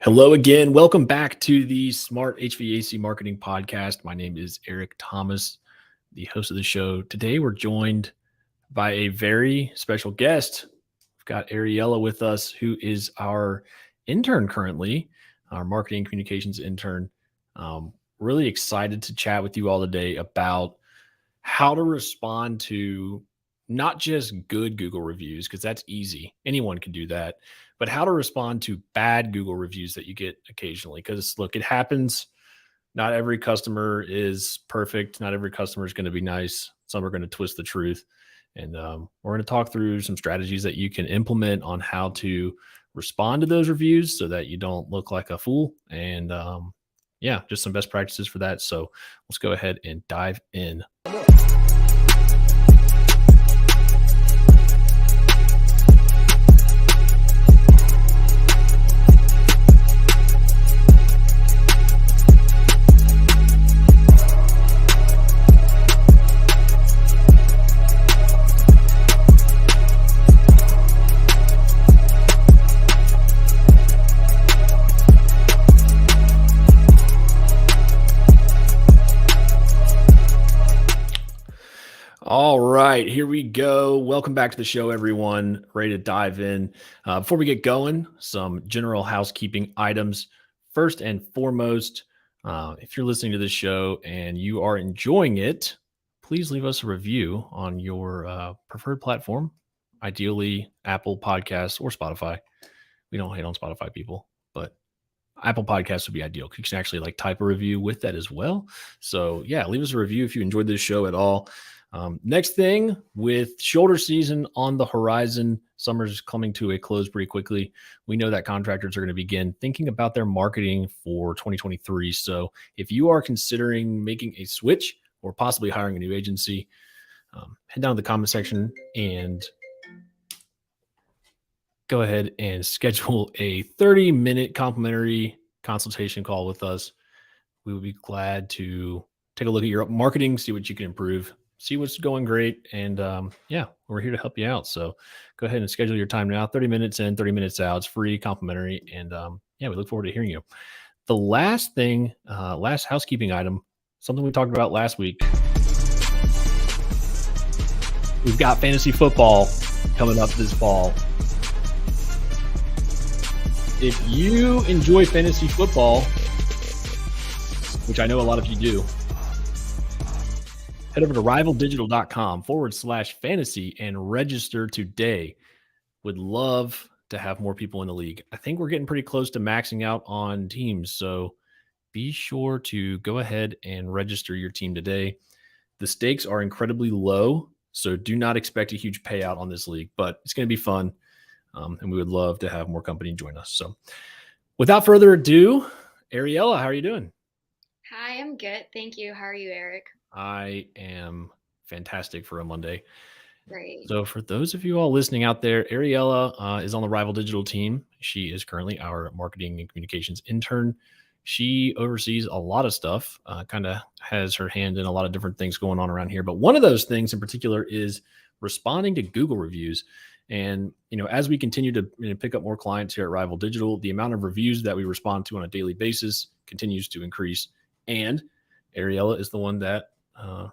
Hello again. Welcome back to the Smart HVAC Marketing Podcast. My name is Eric Thomas, the host of the show. Today we're joined by a very special guest. We've got Ariela with us, who is our intern currently, our Marketing Communications Intern. Really excited to chat with you all today about how to respond to not just good Google reviews, because that's easy. Anyone can do that, but how to respond to bad Google reviews that you get occasionally. Because look, it happens. Not every customer is perfect. Not every customer is going to be nice. Some are going to twist the truth. And we're going to talk through some strategies that you can implement on how to respond to those reviews so that you don't look like a fool. And just some best practices for that. So let's go ahead and dive in. All right, here we go. Welcome back to the show, everyone. Ready to dive in. Before we get going, some general housekeeping items. First and foremost, if you're listening to this show and you are enjoying it, please leave us a review on your preferred platform, ideally Apple Podcasts or Spotify. We don't hate on Spotify, people, but Apple Podcasts would be ideal. You can actually type a review with that as well. So yeah, leave us a review if you enjoyed this show at all. Next thing, with shoulder season on the horizon, summer's coming to a close pretty quickly. We know that contractors are going to begin thinking about their marketing for 2023. So if you are considering making a switch or possibly hiring a new agency, head down to the comment section and go ahead and schedule a 30-minute complimentary consultation call with us. We would be glad to take a look at your marketing, see what you can improve, see what's going great. And we're here to help you out. So go ahead and schedule your time now. 30 minutes in, 30 minutes out. It's free, complimentary. And we look forward to hearing you. The last thing, last housekeeping item, something we talked about last week. We've got fantasy football coming up this fall. If you enjoy fantasy football, which I know a lot of you do, head over to rivaldigital.com/fantasy and register today. Would love to have more people in the league. I think we're getting pretty close to maxing out on teams. So be sure to go ahead and register your team today. The stakes are incredibly low, so do not expect a huge payout on this league, but it's going to be fun. And we would love to have more company join us. So without further ado, Ariela, how are you doing? Hi, I'm good. Thank you. How are you, Eric? I am fantastic for a Monday. Great. So for those of you all listening out there, Ariela is on the Rival Digital team. She is currently our Marketing and Communications Intern. She oversees a lot of stuff, kind of has her hand in a lot of different things going on around here. But one of those things in particular is responding to Google reviews. And, as we continue to pick up more clients here at Rival Digital, the amount of reviews that we respond to on a daily basis continues to increase. And Ariela is the one that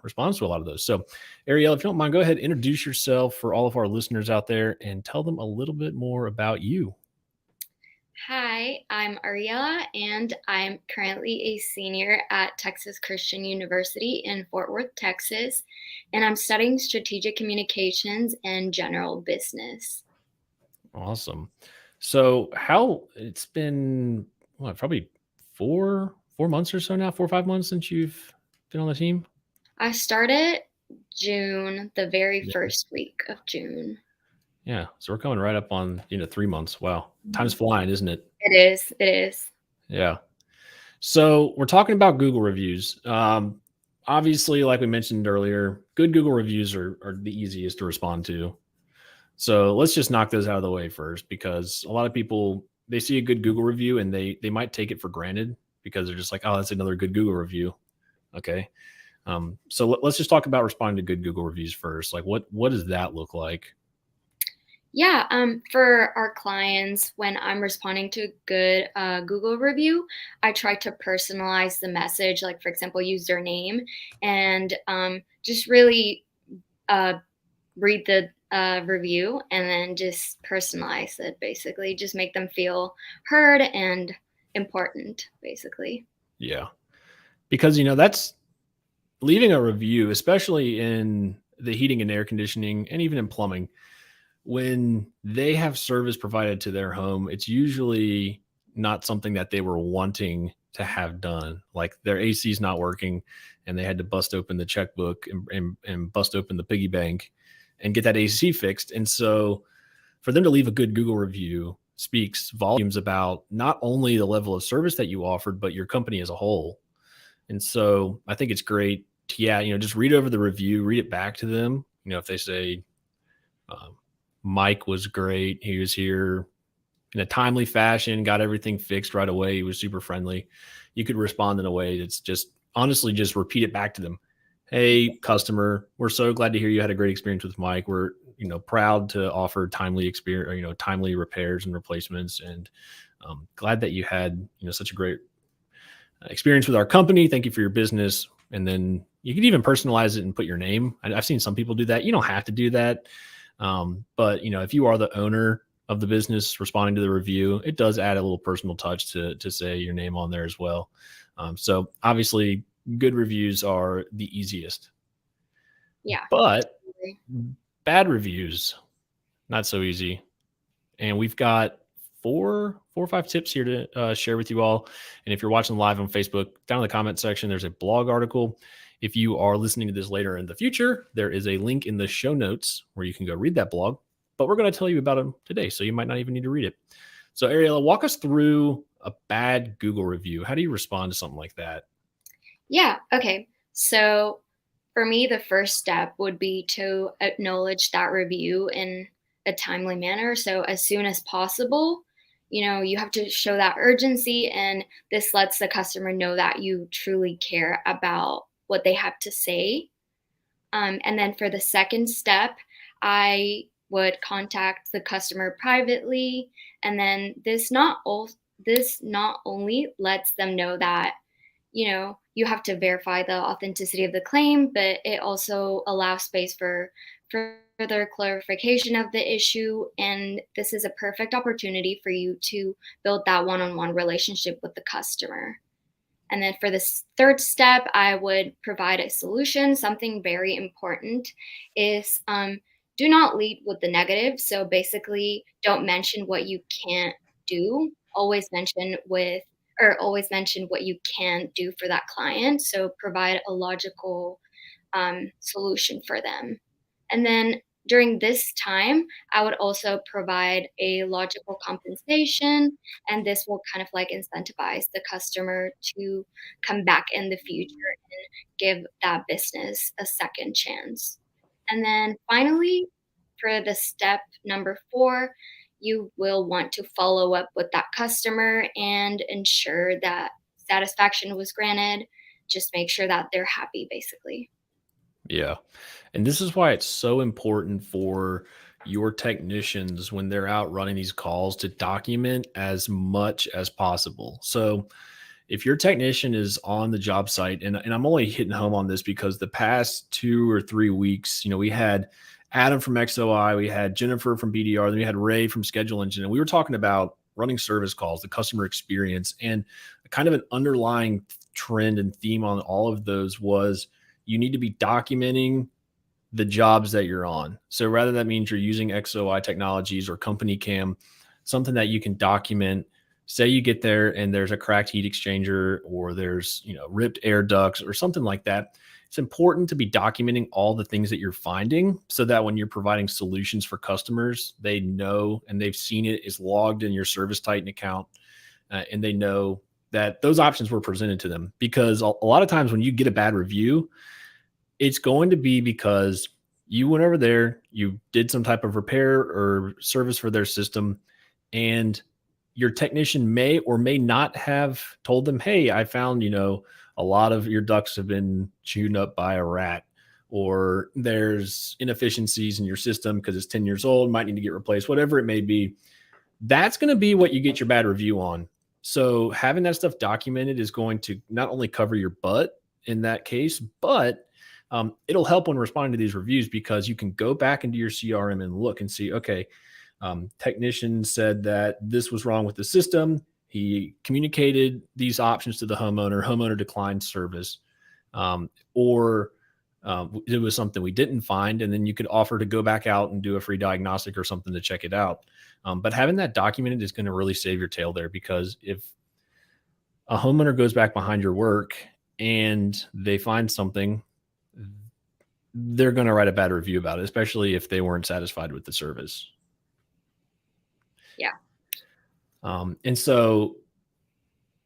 responds to a lot of those. So Ariela, if you don't mind, go ahead and introduce yourself for all of our listeners out there and tell them a little bit more about you. Hi, I'm Ariela, and I'm currently a senior at Texas Christian University in Fort Worth, Texas, and I'm studying strategic communications and general business. Awesome. So it's been probably four months or so now, 4 or 5 months since you've been on the team? I started June, the very first week of June. Yeah. So we're coming right up on, 3 months. Wow. Time's flying, isn't it? It is. Yeah. So we're talking about Google reviews. Obviously, like we mentioned earlier, good Google reviews are the easiest to respond to. So let's just knock those out of the way first, because a lot of people, they see a good Google review and they might take it for granted because they're just like, oh, that's another good Google review. Okay. So let's just talk about responding to good Google reviews first. Like what does that look like? Yeah, for our clients, when I'm responding to a good Google review, I try to personalize the message, like for example, use their name and just really uh, read the review and then just personalize it. Basically, just make them feel heard and important. Basically, Yeah. Because, that's leaving a review, especially in the heating and air conditioning and even in plumbing, when they have service provided to their home, it's usually not something that they were wanting to have done. Like their AC is not working and they had to bust open the checkbook and bust open the piggy bank and get that AC fixed. And so for them to leave a good Google review speaks volumes about not only the level of service that you offered, but your company as a whole. And so I think it's great to, yeah, just read over the review, read it back to them. If they say, um, Mike was great. He was here in a timely fashion, got everything fixed right away. He was super friendly. You could respond in a way that's just honestly just repeat it back to them. Hey, customer, we're so glad to hear you had a great experience with Mike. We're, proud to offer timely experience, timely repairs and replacements. And glad that you had, such a great experience with our company. Thank you for your business. And then you can even personalize it and put your name. I've seen some people do that. You don't have to do that. But if you are the owner of the business responding to the review, it does add a little personal touch to say your name on there as well. So obviously good reviews are the easiest, yeah. but bad reviews, not so easy. And we've got four or five tips here to share with you all. And if you're watching live on Facebook, down in the comment section, there's a blog article. If you are listening to this later in the future, there is a link in the show notes where you can go read that blog. But we're going to tell you about them today, so you might not even need to read it. So, Ariela, walk us through a bad Google review. How do you respond to something like that? Yeah. Okay. So for me, the first step would be to acknowledge that review in a timely manner. So as soon as possible, you have to show that urgency, and this lets the customer know that you truly care about what they have to say. And then for the second step, I would contact the customer privately, and then this not only lets them know that you have to verify the authenticity of the claim, but it also allows space for further clarification of the issue. And this is a perfect opportunity for you to build that one on one relationship with the customer. And then for this third step, I would provide a solution. Something very important is do not lead with the negative. So basically, don't mention what you can't do. Always mention what you can do for that client. So provide a logical solution for them. And then during this time, I would also provide a logical compensation, and this will kind of like incentivize the customer to come back in the future and give that business a second chance. And then finally, for the step number 4, you will want to follow up with that customer and ensure that satisfaction was granted. Just make sure that they're happy, basically. Yeah. And this is why it's so important for your technicians when they're out running these calls to document as much as possible. So if your technician is on the job site, and I'm only hitting home on this because the past 2 or 3 weeks, we had Adam from XOI, we had Jennifer from BDR, then we had Ray from Schedule Engine, and we were talking about running service calls, the customer experience, and kind of an underlying trend and theme on all of those was you need to be documenting the jobs that you're on. So rather that means you're using XOI technologies or company cam, something that you can document. Say you get there and there's a cracked heat exchanger or there's, ripped air ducts or something like that. It's important to be documenting all the things that you're finding so that when you're providing solutions for customers, they know and they've seen it is logged in your Service Titan account, and they know that those options were presented to them. Because a lot of times when you get a bad review, it's going to be because you went over there, you did some type of repair or service for their system, and your technician may or may not have told them, hey, I found, a lot of your ducts have been chewed up by a rat, or there's inefficiencies in your system because it's 10 years old, might need to get replaced, whatever it may be. That's going to be what you get your bad review on. So having that stuff documented is going to not only cover your butt in that case, but it'll help when responding to these reviews, because you can go back into your CRM and look and see, okay, technician said that this was wrong with the system. He communicated these options to the homeowner declined service, or it was something we didn't find. And then you could offer to go back out and do a free diagnostic or something to check it out. But having that documented is going to really save your tail there, because if a homeowner goes back behind your work and they find something, they're going to write a bad review about it, especially if they weren't satisfied with the service. Yeah. And so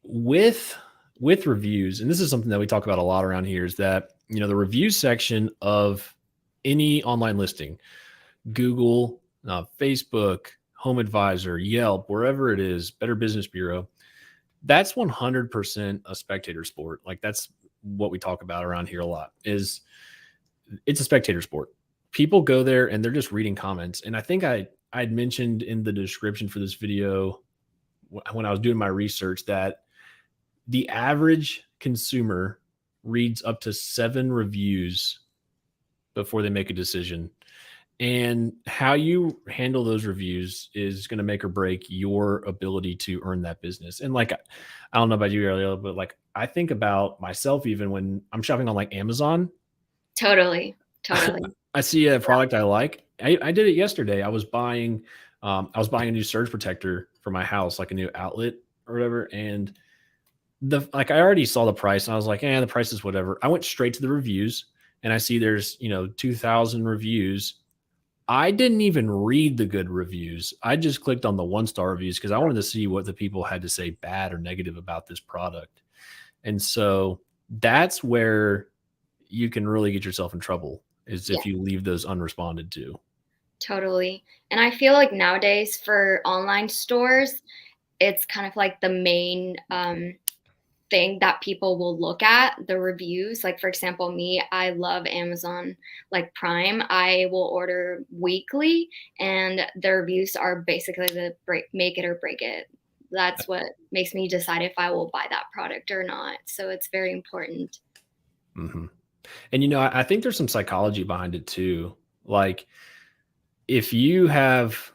with reviews, and this is something that we talk about a lot around here, is that, the reviews section of any online listing, Google, Facebook, Home Advisor, Yelp, wherever it is, Better Business Bureau, that's 100% a spectator sport. Like, that's what we talk about around here a lot, is it's a spectator sport. People go there and they're just reading comments. And I think I'd mentioned in the description for this video, when I was doing my research, that the average consumer reads up to 7 reviews before they make a decision. And how you handle those reviews is going to make or break your ability to earn that business. And like, I don't know about you, Ariela, but like, I think about myself, even when I'm shopping on like Amazon. Totally. I see a product I like. I did it yesterday. I was buying a new surge protector for my house, like a new outlet or whatever. And I already saw the price and I was like, the price is whatever. I went straight to the reviews and I see there's, 2,000 reviews. I didn't even read the good reviews. I just clicked on the 1-star reviews because I wanted to see what the people had to say bad or negative about this product. And so that's where you can really get yourself in trouble, is if you leave those unresponded to. Totally. And I feel like nowadays for online stores, it's kind of like the main thing that people will look at, the reviews. Like, for example, me, I love Amazon like Prime. I will order weekly, and the reviews are basically the make it or break it. That's what makes me decide if I will buy that product or not. So it's very important. Mm-hmm. And, I think there's some psychology behind it too. Like, if you have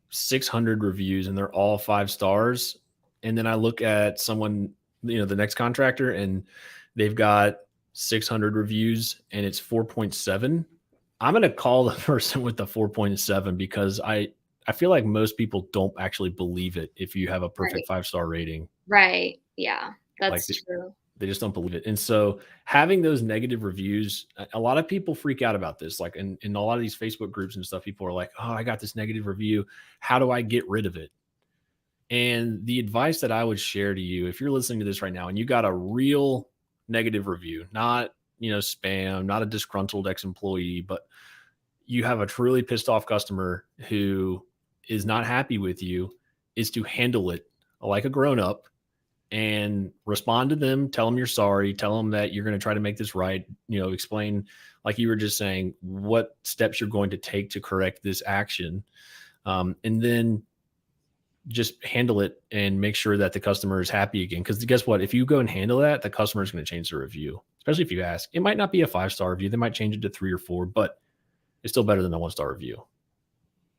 600 reviews and they're all 5 stars, and then I look at someone, the next contractor, and they've got 600 reviews and it's 4.7, I'm going to call the person with the 4.7, because I feel like most people don't actually believe it if you have a perfect 5-star rating. Right. Yeah, that's true. They just don't believe it. And so having those negative reviews, a lot of people freak out about this. Like in a lot of these Facebook groups and stuff, people are like, oh, I got this negative review. How do I get rid of it? And the advice that I would share to you, if you're listening to this right now and you got a real negative review, not, spam, not a disgruntled ex-employee, but you have a truly pissed off customer who is not happy with you, is to handle it like a grown-up and respond to them, tell them you're sorry, tell them that you're going to try to make this right, explain, like you were just saying, what steps you're going to take to correct this action. And then just handle it and make sure that the customer is happy again. Because guess what? If you go and handle that, the customer is going to change their review, especially if you ask. It might not be a 5-star review. They might change it to 3 or 4, but it's still better than a 1-star review.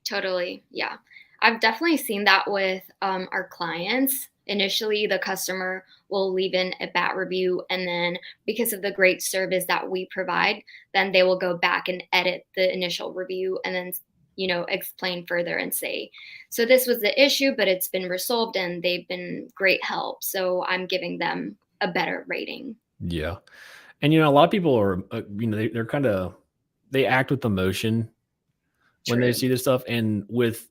Totally. Yeah. I've definitely seen that with our clients. Initially, the customer will leave in a bad review, and then because of the great service that we provide, then they will go back and edit the initial review and then, explain further and say, so this was the issue, but it's been resolved and they've been great help. So I'm giving them a better rating. Yeah. And, a lot of people are, they're kind of, they act with emotion when they see this stuff. And with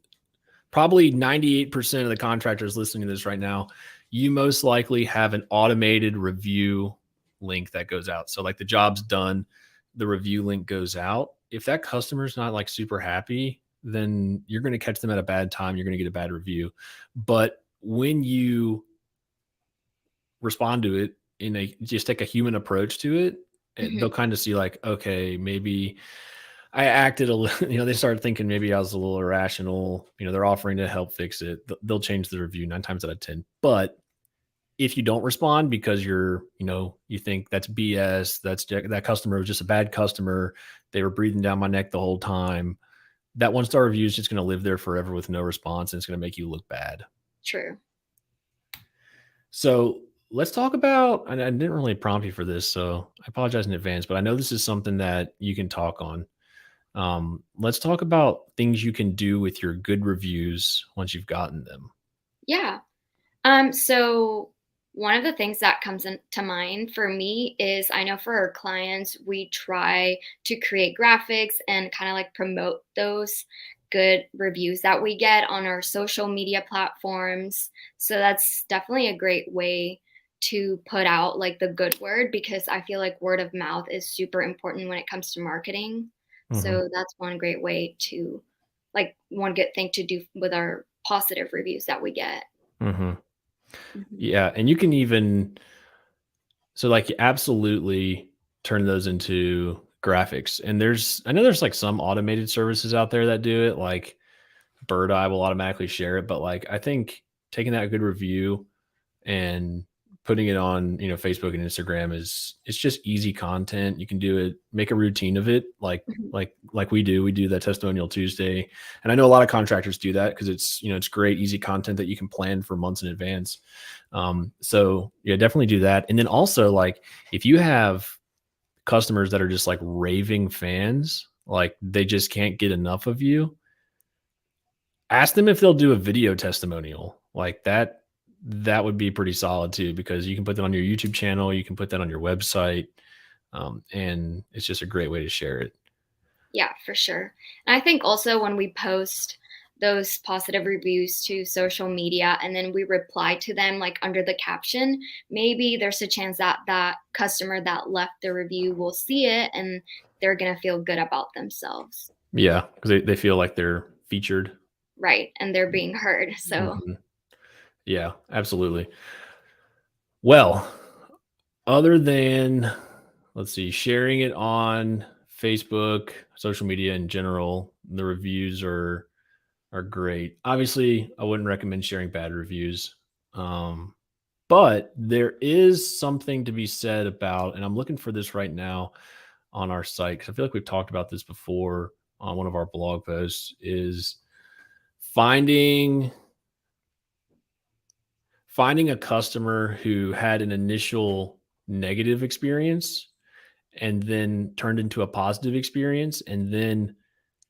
probably 98% of the contractors listening to this right now, you most likely have an automated review link that goes out. So like the job's done, the review link goes out. If that customer's not like super happy, then you're going to catch them at a bad time. You're going to get a bad review. But when you respond to it just take a human approach to it, they'll kind of see like, okay, maybe I acted a little, they started thinking maybe I was a little irrational. They're offering to help fix it. They'll change the review 9 times out of 10. But if you don't respond because you think that's BS, that customer was just a bad customer, they were breathing down my neck the whole time, that 1-star review is just going to live there forever with no response, and it's going to make you look bad. True. So let's talk about, and I didn't really prompt you for this, so I apologize in advance, but I know this is something that you can talk on. Let's talk about things you can do with your good reviews once you've gotten them. Yeah. So one of the things that comes into mind for me is I know for our clients, we try to create graphics and kind of like promote those good reviews that we get on our social media platforms. So that's definitely a great way to put out like the good word, because I feel like word of mouth is super important when it comes to marketing. Hmm. So that's one great way to, like, one good thing to do with our positive reviews that we get. Hmm. Mhm. Yeah, and you can even, so like, absolutely turn those into graphics. And I know there's like some automated services out there that do it, like Bird Eye will automatically share it. But like, I think taking that good review and putting it on, Facebook and Instagram it's just easy content. You can do it, make a routine of it, like Mhm. we do that testimonial Tuesday. And I know a lot of contractors do that because it's great, easy content that you can plan for months in advance. So yeah, definitely do that. And then also, like, if you have customers that are just like raving fans, like they just can't get enough of you, ask them if they'll do a video testimonial like that. That would be pretty solid too, because you can put that on your YouTube channel, you can put that on your website, and it's just a great way to share it. Yeah, for sure. And I think also when we post those positive reviews to social media and then we reply to them like under the caption, maybe there's a chance that that customer that left the review will see it and they're going to feel good about themselves. Yeah, because they feel like they're featured. Right. And they're being heard. So, Mhm. Yeah, absolutely. Well, other than, let's see, sharing it on Facebook, social media in general, the reviews are great. Obviously, I wouldn't recommend sharing bad reviews. Um, but there is something to be said about, and I'm looking for this right now on our site because I feel like we've talked about this before on one of our blog posts, is finding finding a customer who had an initial negative experience and then turned into a positive experience, and then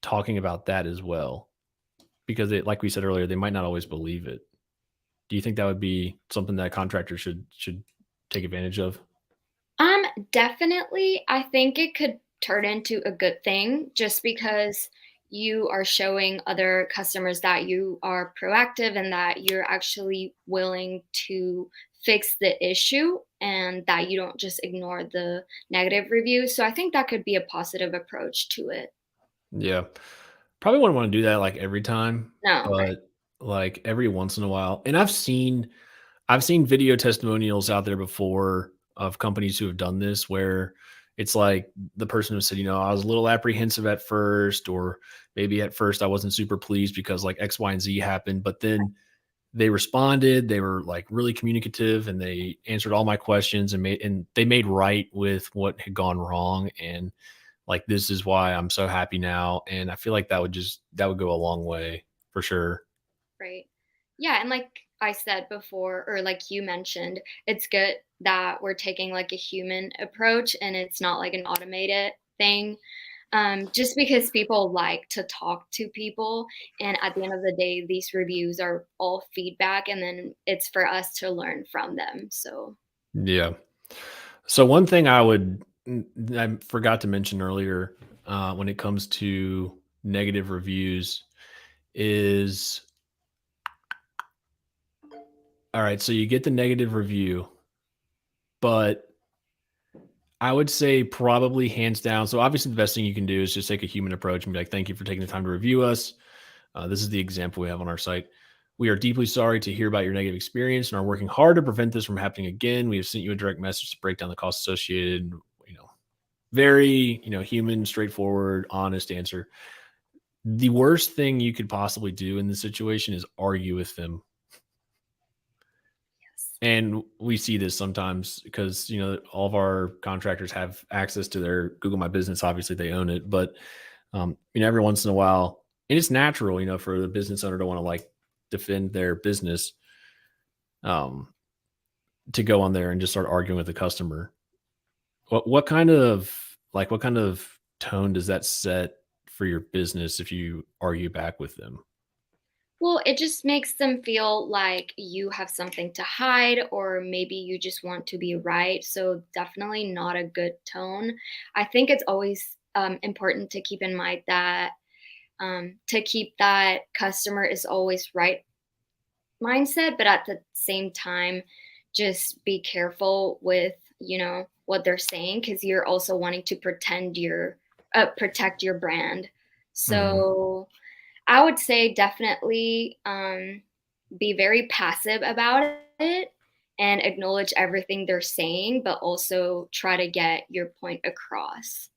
talking about that as well, because like we said earlier, they might not always believe it. Do you think that would be something that contractors should take advantage of? Um, definitely. I think it could turn into a good thing just because you are showing other customers that you are proactive and that you're actually willing to fix the issue and that you don't just ignore the negative reviews. So I think that could be a positive approach to it. Yeah. Probably wouldn't want to do that like every time, No, right. but like every once in a while. And I've seen video testimonials out there before of companies who have done this, where it's like the person who said, I was a little apprehensive at first, or maybe at first I wasn't super pleased because like X, Y, and Z happened, but then they responded, they were like really communicative, and they answered all my questions and they made right with what had gone wrong. And like, this is why I'm so happy now. And I feel like that would go a long way for sure. Right. Yeah, and like I said before, or like you mentioned, it's good that we're taking like a human approach and it's not like an automated thing. Just because people like to talk to people, and at the end of the day, these reviews are all feedback, and then it's for us to learn from them. So, Yeah. So one thing I forgot to mention earlier, when it comes to negative reviews, is, all right. So you get the negative review, but I would say probably hands down. So obviously the best thing you can do is just take a human approach and be like, "Thank you for taking the time to review us. This is the example we have on our site. We are deeply sorry to hear about your negative experience and are working hard to prevent this from happening again. We have sent you a direct message to break down the costs associated. You know, very, human, straightforward, honest answer. The worst thing you could possibly do in this situation is argue with them. Yes. And we see this sometimes because, all of our contractors have access to their Google My Business. Obviously, they own it. But, every once in a while, and it's natural, for the business owner to want to like defend their business, um, to go on there and just start arguing with the customer. What kind of tone does that set for your business if you argue back with them? Well, it just makes them feel like you have something to hide, or maybe you just want to be right. So, definitely not a good tone. I think it's always important to keep in mind that to keep that customer is always right mindset, but at the same time, just be careful with what they're saying, because you're also wanting to protect your brand. Mhm. So I would say definitely be very passive about it and acknowledge everything they're saying, but also try to get your point across.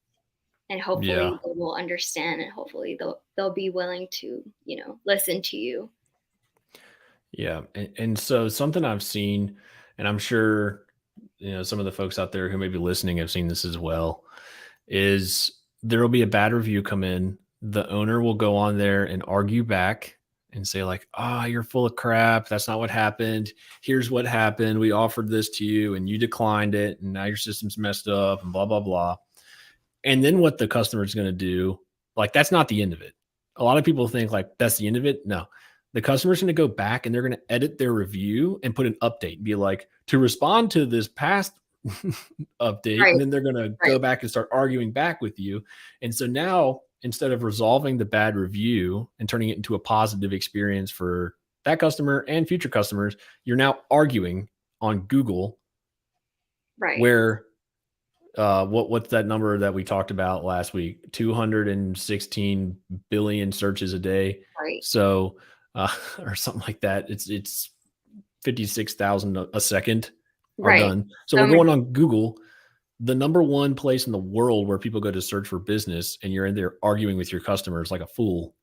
And Yeah. hopefully they will understand, and hopefully they'll be willing to, listen to you. Yeah. And so something I've seen, and I'm sure, some of the folks out there who may be listening have seen this as well, is there will be a bad review come in. The owner will go on there and argue back and say, like, you're full of crap. That's not what happened. Here's what happened. We offered this to you and you declined it. And now your system's messed up and blah, blah, blah. And then what the customer is going to do, like, that's not the end of it. A lot of people think like that's the end of it. No, the customer's going to go back and they're going to edit their review and put an update and be like, to respond to this past update. Right, And then they're going to right, go back and start arguing back with you. And so now, instead of resolving the bad review and turning it into a positive experience for that customer and future customers, you're now arguing on Google, right, where what's that number that we talked about last week? 216 billion searches a day. right, So, or something like that. It's 56,000 a second are right. done. So So we're many, going on Google, the number one place in the world where people go to search for business, and you're in there arguing with your customers like a fool.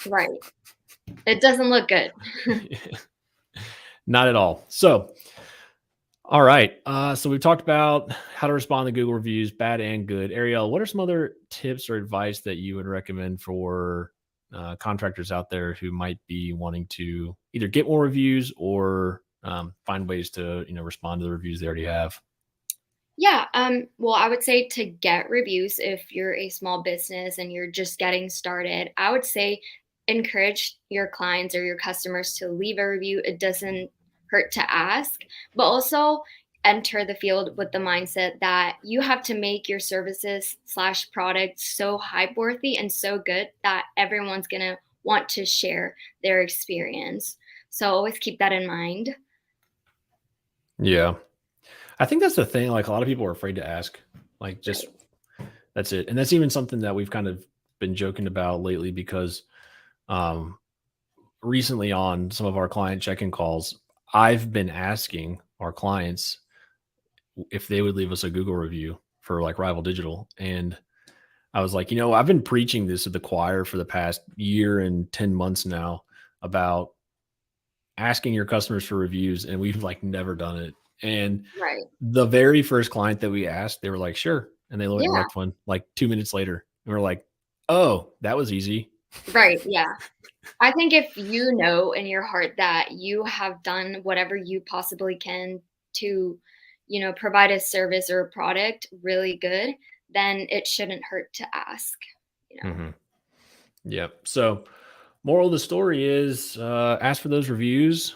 right. It doesn't look good. Not at all. So, all right. So we've talked about how to respond to Google reviews, bad and good. Ariel, what are some other tips or advice that you would recommend for contractors out there who might be wanting to either get more reviews or find ways to respond to the reviews they already have? Yeah, well, I would say to get reviews if you're a small business and you're just getting started, I would say encourage your clients or your customers to leave a review. It doesn't hurt to ask, but also enter the field with the mindset that you have to make your services slash products so hype worthy and so good that everyone's gonna want to share their experience. So always keep that in mind. Yeah, I think that's the thing. Like, a lot of people are afraid to ask. Like, just Right. that's it, and that's even something that we've kind of been joking about lately because um, recently on some of our client check-in calls, I've been asking our clients if they would leave us a Google review for like Rival Digital. And I was like, I've been preaching this to the choir for the past year and 10 months now about asking your customers for reviews. And we've like never done it. And Right. the very first client that we asked, they were like, sure. And they went and Yeah. left one like 2 minutes later. And we're like, oh, that was easy. Right. Yeah. I think if you know in your heart that you have done whatever you possibly can to, provide a service or a product really good, then it shouldn't hurt to ask, you know. Hmm. Yep. So, moral of the story is ask for those reviews.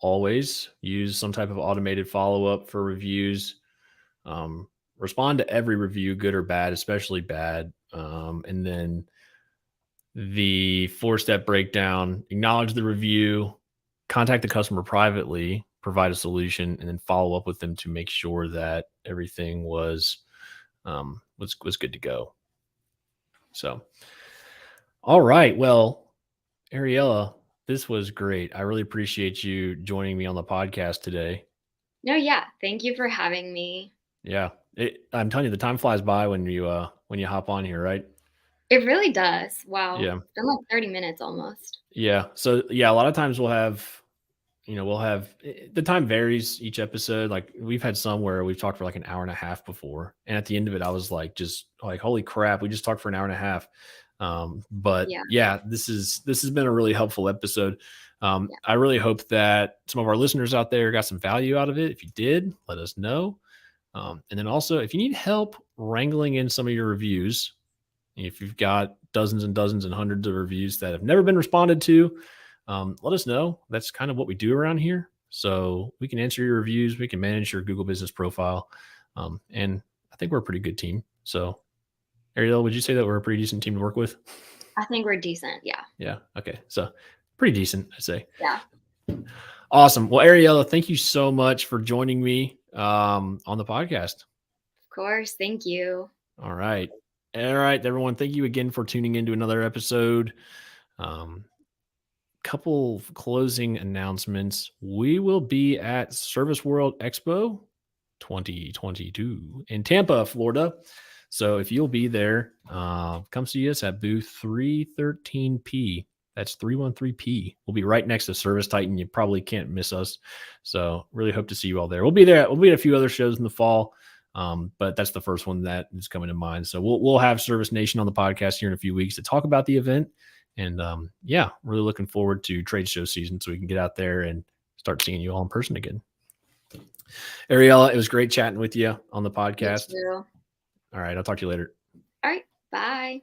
Always use some type of automated follow up for reviews. Um, Respond to every review, good or bad, especially bad. And then the 4-step breakdown: acknowledge the review, contact the customer privately, provide a solution, and then follow up with them to make sure that everything was good to go. So, all right. Well, Ariella, this was great. I really appreciate you joining me on the podcast today. No, yeah. Thank you for having me. Yeah. I'm telling you, the time flies by when you hop on here, right? It really does. Wow. Yeah. It's been like 30 minutes almost. Yeah. So yeah, a lot of times we'll have the time varies each episode. Like we've had some where we've talked for like an hour and a half before. And at the end of it, I was like, just like, holy crap, we just talked for an hour and a half. But Yeah. yeah, this has been a really helpful episode. Yeah. I really hope that some of our listeners out there got some value out of it. If you did, let us know. And then also, if you need help wrangling in some of your reviews, if you've got dozens and dozens and hundreds of reviews that have never been responded to, let us know. That's kind of what we do around here. So we can answer your reviews, we can manage your Google business profile. And I think we're a pretty good team. So, Ariel, would you say that we're a pretty decent team to work with? I think we're decent. Yeah. Yeah. Okay. So, pretty decent, I'd say. Yeah. Awesome. Well, Ariela, thank you so much for joining me on the podcast. Of course. Thank you. All right. All right, everyone. Thank you again for tuning into another episode. Couple closing announcements. We will be at Service World Expo 2022 in Tampa, Florida. So if you'll be there, come see us at booth 313P. That's 313P. We'll be right next to Service Titan. You probably can't miss us. So really hope to see you all there. We'll be there. We'll be at a few other shows in the fall. But that's the first one that is coming to mind. So we'll have Service Nation on the podcast here in a few weeks to talk about the event. And yeah, really looking forward to trade show season so we can get out there and start seeing you all in person again. Ariela, it was great chatting with you on the podcast. You too. All right, I'll talk to you later. All right. Bye.